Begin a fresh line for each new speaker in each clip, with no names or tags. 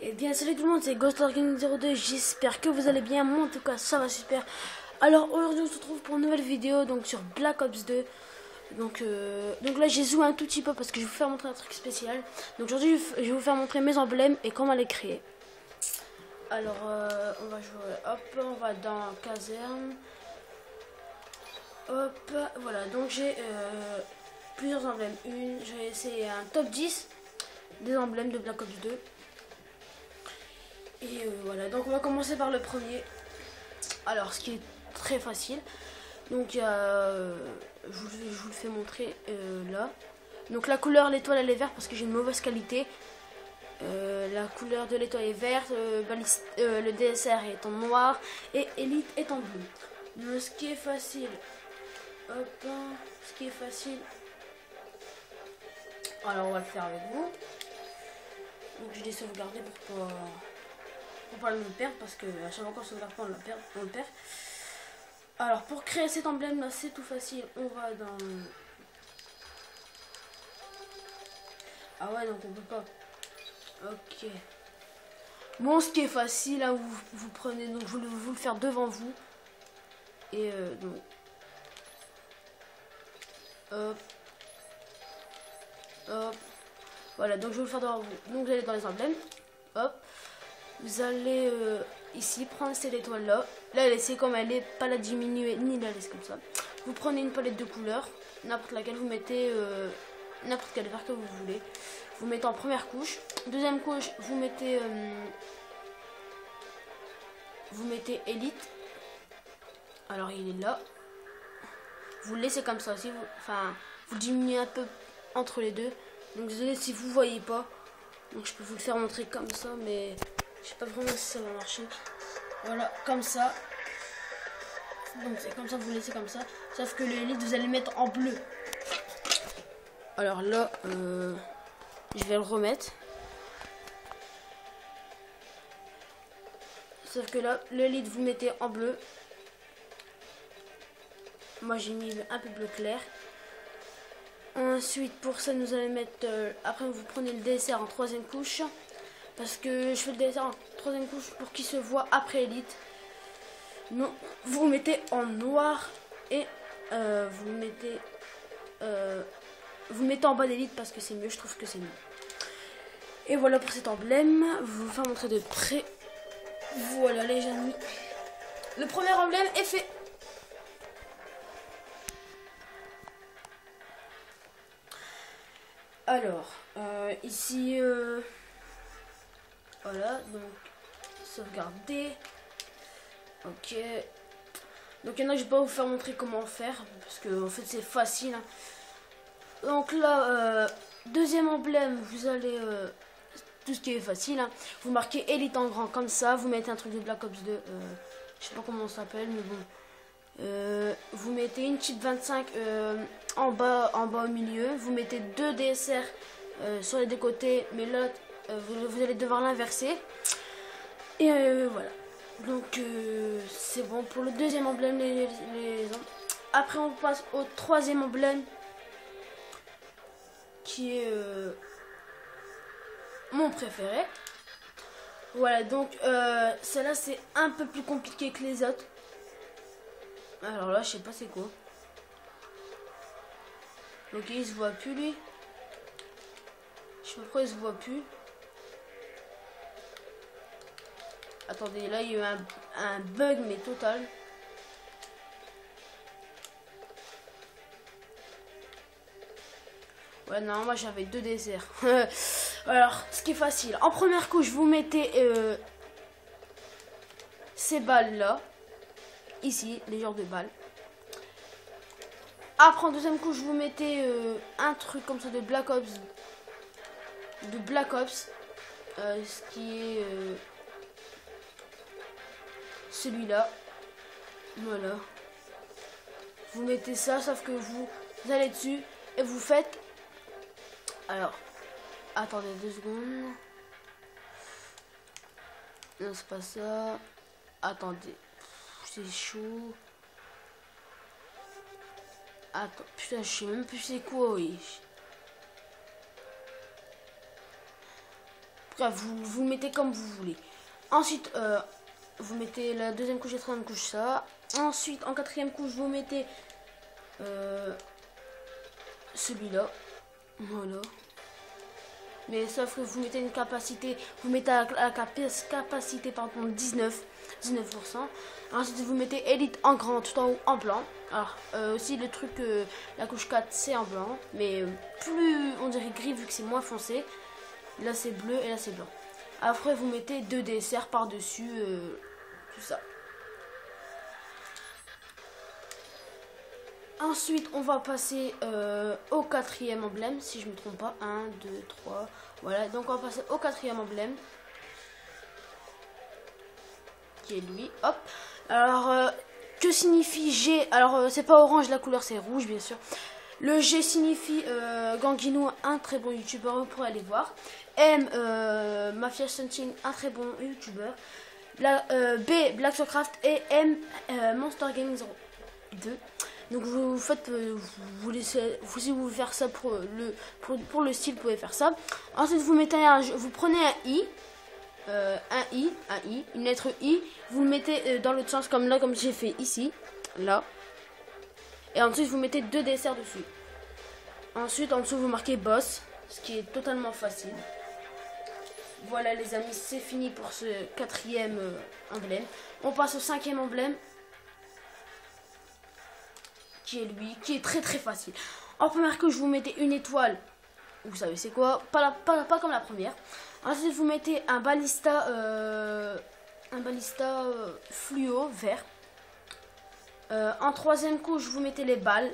Eh bien salut tout le monde, c'est GhostOrgan02, j'espère que vous allez bien, moi en tout cas ça va super. Alors aujourd'hui on se retrouve pour une nouvelle vidéo donc sur Black Ops 2. Donc là j'ai zoomé un tout petit peu parce que je vais vous faire montrer un truc spécial. Donc aujourd'hui je vais vous faire montrer mes emblèmes et comment les créer. Alors on va jouer, hop, on va dans caserne. Hop, voilà, donc j'ai plusieurs emblèmes. Je vais essayer un top 10 des emblèmes de Black Ops 2. Et voilà, donc on va commencer par le premier. Alors, ce qui est très facile. Donc, il y a, je vous le fais montrer là. Donc, la couleur, l'étoile, elle est verte parce que j'ai une mauvaise qualité. La couleur de l'étoile est verte. Le DSR est en noir. Et Elite est en bleu. Donc, ce qui est facile. Hop, ce qui est facile. Alors, on va le faire avec vous. Donc, je l'ai sauvegardé pour pas le perdre parce que à chaque fois qu'on sauvegarde pas on le perd. Alors pour créer cet emblème là c'est tout facile, on va dans... Ah ouais donc on peut pas. Ok. Bon ce qui est facile là vous prenez, donc je vais vous le faire devant vous. Et donc... Hop. Hop. Voilà donc je vais vous le faire devant vous. Donc vous allez dans les emblèmes. Hop. Vous allez ici prendre cette étoile là. Là elle c'est comme elle est, pas la diminuer ni la laisser comme ça. Vous prenez une palette de couleurs, n'importe laquelle, vous mettez n'importe quel vert que vous voulez. Vous mettez en première couche. Deuxième couche, vous mettez Elite. Alors il est là. Vous le laissez comme ça aussi. Vous diminuez un peu entre les deux. Donc désolé si vous voyez pas. Donc je peux vous le faire montrer comme ça, mais je sais pas vraiment si ça va marcher. Voilà, comme ça. Donc c'est comme ça, vous laissez comme ça. Sauf que l'élite, vous allez mettre en bleu. Alors là, je vais le remettre. Sauf que là, l'élite, vous mettez en bleu. Moi, j'ai mis un peu bleu clair. Ensuite, pour ça, nous allons mettre... après, vous prenez le DSR en troisième couche. Parce que je fais le DSR en troisième couche pour qu'il se voit après Elite. Non, vous mettez en noir et vous mettez en bas d'Elite parce que c'est mieux, je trouve que c'est mieux. Et voilà pour cet emblème, je vais vous faire montrer de près. Voilà les amis, le premier emblème est fait. Alors, ici, voilà, donc, sauvegarder. Ok. Donc, il y en a que je vais pas vous faire montrer comment faire, parce que, en fait, c'est facile. Hein. Donc là, deuxième emblème, vous allez, tout ce qui est facile, hein. Vous marquez Elite en grand, comme ça, vous mettez un truc de Black Ops 2, je sais pas comment ça s'appelle, mais bon. Vous mettez une chip 25 en bas au milieu. Vous mettez deux DSR sur les deux côtés, mais là vous allez devoir l'inverser. Et voilà. Donc c'est bon pour le deuxième emblème. Après on passe au troisième emblème qui est mon préféré. Voilà donc celle-là c'est un peu plus compliqué que les autres. Alors là, je sais pas c'est quoi. Ok, il se voit plus lui. Je sais pas pourquoi il se voit plus. Attendez, là il y a eu un bug mais total. Ouais, non, moi j'avais deux déserts. Alors, ce qui est facile. En première couche, vous mettez ces balles là. Ici, les genres de balles. Après en deuxième couche vous mettez un truc comme ça de Black Ops. Ce qui est celui-là. Voilà. Vous mettez ça, sauf que vous allez dessus et vous faites. Alors, attendez 2 secondes. Non, c'est pas ça. Attendez. C'est chaud. Attends, putain, je sais même plus c'est quoi, oui. Bref, vous mettez comme vous voulez. Ensuite, vous mettez la deuxième couche et la troisième couche, ça. Ensuite, en quatrième couche, vous mettez celui-là. Voilà. Mais sauf que vous mettez une capacité, vous mettez la capacité pardon, 19%. Ensuite, vous mettez Elite en grand, tout en haut en blanc. Alors, aussi le truc, la couche 4, c'est en blanc. Mais plus, on dirait gris vu que c'est moins foncé. Là, c'est bleu et là, c'est blanc. Après, vous mettez 2 desserts par-dessus, tout ça. Ensuite, on va passer au quatrième emblème, si je ne me trompe pas. 1, 2, 3. Voilà, donc on va passer au quatrième emblème. Qui est lui. Hop. Alors, que signifie G? Alors, c'est pas orange, la couleur c'est rouge, bien sûr. Le G signifie Gangino, un très bon youtubeur, vous pourrez aller voir. M, Mafia Stunting, un très bon youtubeur. B, Black Socraft et M, Monster Gaming 02. Donc vous faites, vous laissez, si vous voulez faire ça pour le style, vous pouvez faire ça. Ensuite vous mettez vous prenez un I, une lettre I, vous le mettez dans l'autre sens comme là, comme j'ai fait ici, là. Et ensuite vous mettez 2 desserts dessus. Ensuite en dessous vous marquez boss, ce qui est totalement facile. Voilà les amis, c'est fini pour ce quatrième emblème. On passe au cinquième emblème. Qui est lui, qui est très très facile. En première couche, vous mettez une étoile. Vous savez c'est quoi? Pas comme la première. Ensuite, vous mettez un balista fluo vert. En troisième couche, vous mettez les balles.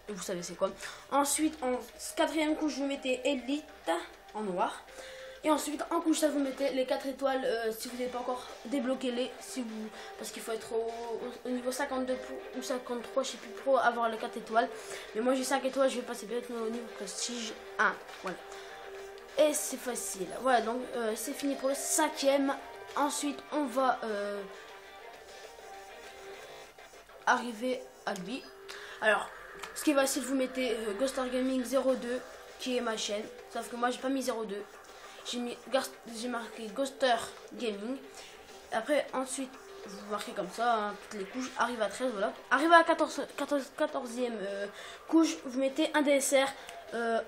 Vous savez c'est quoi. Ensuite, en quatrième couche, vous mettez Elite en noir. Et ensuite, en couche, ça vous mettez les 4 étoiles si vous n'avez pas encore débloqué parce qu'il faut être au niveau 52 ou 53, je sais plus pour avoir les 4 étoiles. Mais moi, j'ai 5 étoiles, je vais passer directement au niveau prestige 1. Voilà. Et c'est facile. Voilà, donc c'est fini pour le cinquième. Ensuite, on va arriver à lui. Alors, ce qui est facile, vous mettez Ghostar Gaming 02, qui est ma chaîne. Sauf que moi, j'ai pas mis 02. J'ai marqué Ghoster Gaming. Après, ensuite, vous marquez comme ça, hein, toutes les couches. Arrive à 13, voilà. Arrive à 14e couche, vous mettez un DSR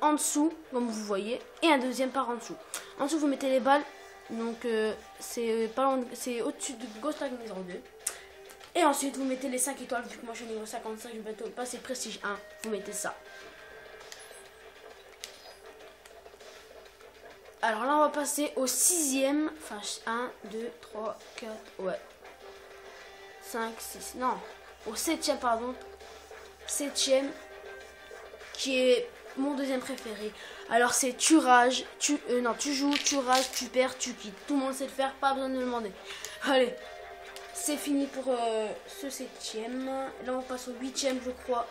en dessous, comme vous voyez, et un deuxième par en dessous. En dessous, vous mettez les balles. Donc, c'est au-dessus de Ghoster Gaming 02. Et ensuite, vous mettez les 5 étoiles. Vu que moi, je suis niveau 55, je vais bientôt passer prestige 1. Vous mettez ça. Alors là, on va passer au sixième. Enfin, 1, 2, 3, 4, ouais. 5, 6, non. Au septième, pardon. Septième, qui est mon deuxième préféré. Alors, c'est tu rages, tu joues, tu rages, tu perds, tu quittes. Tout le monde sait le faire, pas besoin de me demander. Allez, c'est fini pour ce septième. Là, on passe au huitième, je crois.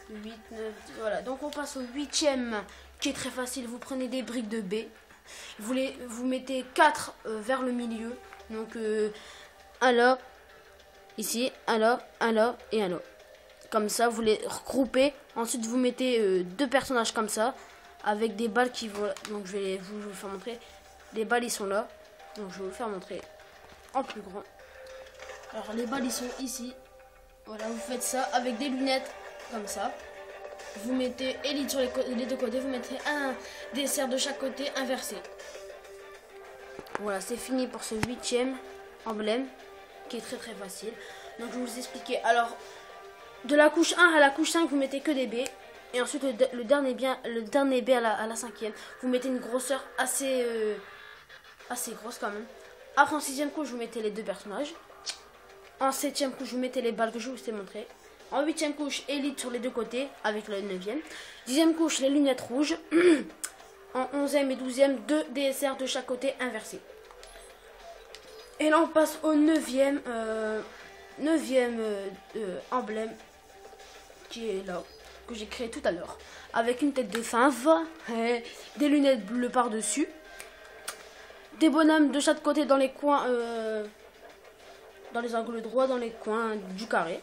8, 9, 10, voilà. Donc, on passe au huitième. Qui est très facile, vous prenez des briques de B, vous mettez 4 vers le milieu, donc un là, ici, un là et un là. Comme ça, vous les regroupez, ensuite vous mettez 2 personnages comme ça, avec des balles qui vont, donc je vais vous faire montrer, les balles ils sont là, donc je vais vous faire montrer en plus grand. Alors les balles ils sont ici, voilà, vous faites ça avec des lunettes comme ça. Vous mettez Elite sur les deux côtés, vous mettez un dessert de chaque côté inversé. Voilà, c'est fini pour ce huitième emblème qui est très très facile. Donc je vais vous expliquer. Alors, de la couche 1 à la couche 5, vous mettez que des B. Et ensuite, le dernier B à la cinquième, vous mettez une grosseur assez grosse quand même. Après, en sixième couche, vous mettez les 2 personnages. En septième couche, vous mettez les balles que je vous ai montré. En huitième couche, Elite sur les deux côtés avec le 9e. Dixième couche, les lunettes rouges. En 11e et 12e, 2 DSR de chaque côté inversés. Et là, on passe au 9e emblème qui est là, que j'ai créé tout à l'heure. Avec une tête de fave, des lunettes bleues par-dessus. Des bonhommes de chaque côté dans les coins, dans les angles droits, dans les coins du carré.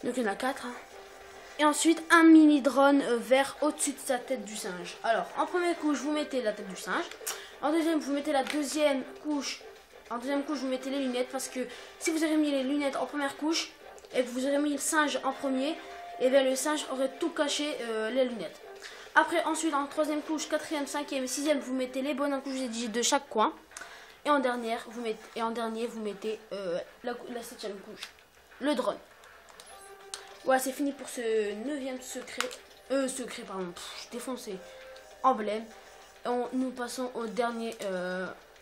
Donc il y en a 4. Hein. Et ensuite un mini drone vert au-dessus de sa tête du singe. Alors en première couche vous mettez la tête du singe. En deuxième vous mettez la deuxième couche. En deuxième couche vous mettez les lunettes, parce que si vous avez mis les lunettes en première couche et que vous aurez mis le singe en premier, et bien le singe aurait tout caché les lunettes. Après ensuite en troisième couche, quatrième, cinquième et sixième vous mettez les bonhommes que je vous ai dit de chaque coin. Et en dernier vous mettez la septième couche, le drone. Voilà, c'est fini pour ce 9e secret, pardon, je suis défoncé, emblème. Nous passons au dernier,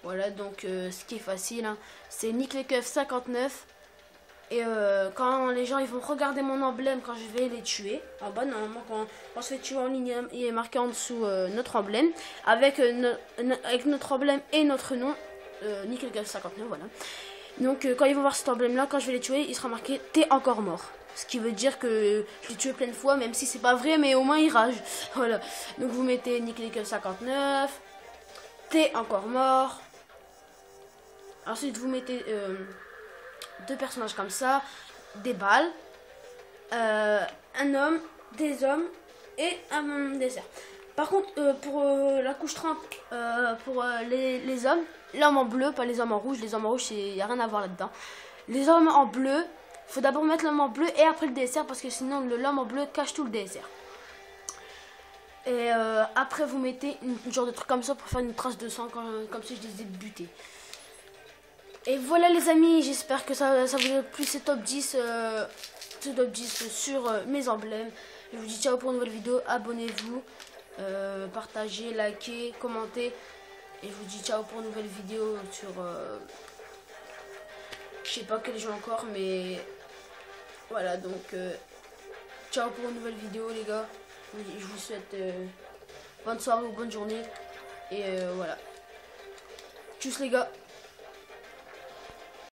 voilà, donc ce qui est facile, hein, c'est Nick les Keufs 59. Et quand les gens ils vont regarder mon emblème quand je vais les tuer, en bas normalement quand on se fait tuer en ligne, il est marqué en dessous notre emblème, avec notre emblème et notre nom, Nick les Keufs 59, voilà. Donc quand ils vont voir cet emblème là, quand je vais les tuer, il sera marqué t'es encore mort. Ce qui veut dire que je l'ai tué plein de fois, même si c'est pas vrai, mais au moins il rage. Voilà. Donc vous mettez Nick les Keufs 59, t'es encore mort. Ensuite vous mettez deux personnages comme ça, des balles, un homme, des hommes et un dessert. Par contre, pour la couche 30, pour les hommes, l'homme en bleu, pas les hommes en rouge. Les hommes en rouge, il n'y a rien à voir là-dedans. Les hommes en bleu, il faut d'abord mettre l'homme en bleu et après le dessert, parce que sinon l'homme en bleu cache tout le dessert. Et après, vous mettez une genre de truc comme ça pour faire une trace de sang, comme si je les ai butés. Et voilà les amis, j'espère que ça vous a plu ce top 10, sur mes emblèmes. Je vous dis ciao pour une nouvelle vidéo, abonnez-vous, partagez, likez, commentez. Et je vous dis ciao pour une nouvelle vidéo sur... je sais pas quel jeu encore, mais... Voilà, donc... ciao pour une nouvelle vidéo les gars. Je vous souhaite bonne soirée ou bonne journée. Et voilà. Tchuss les gars.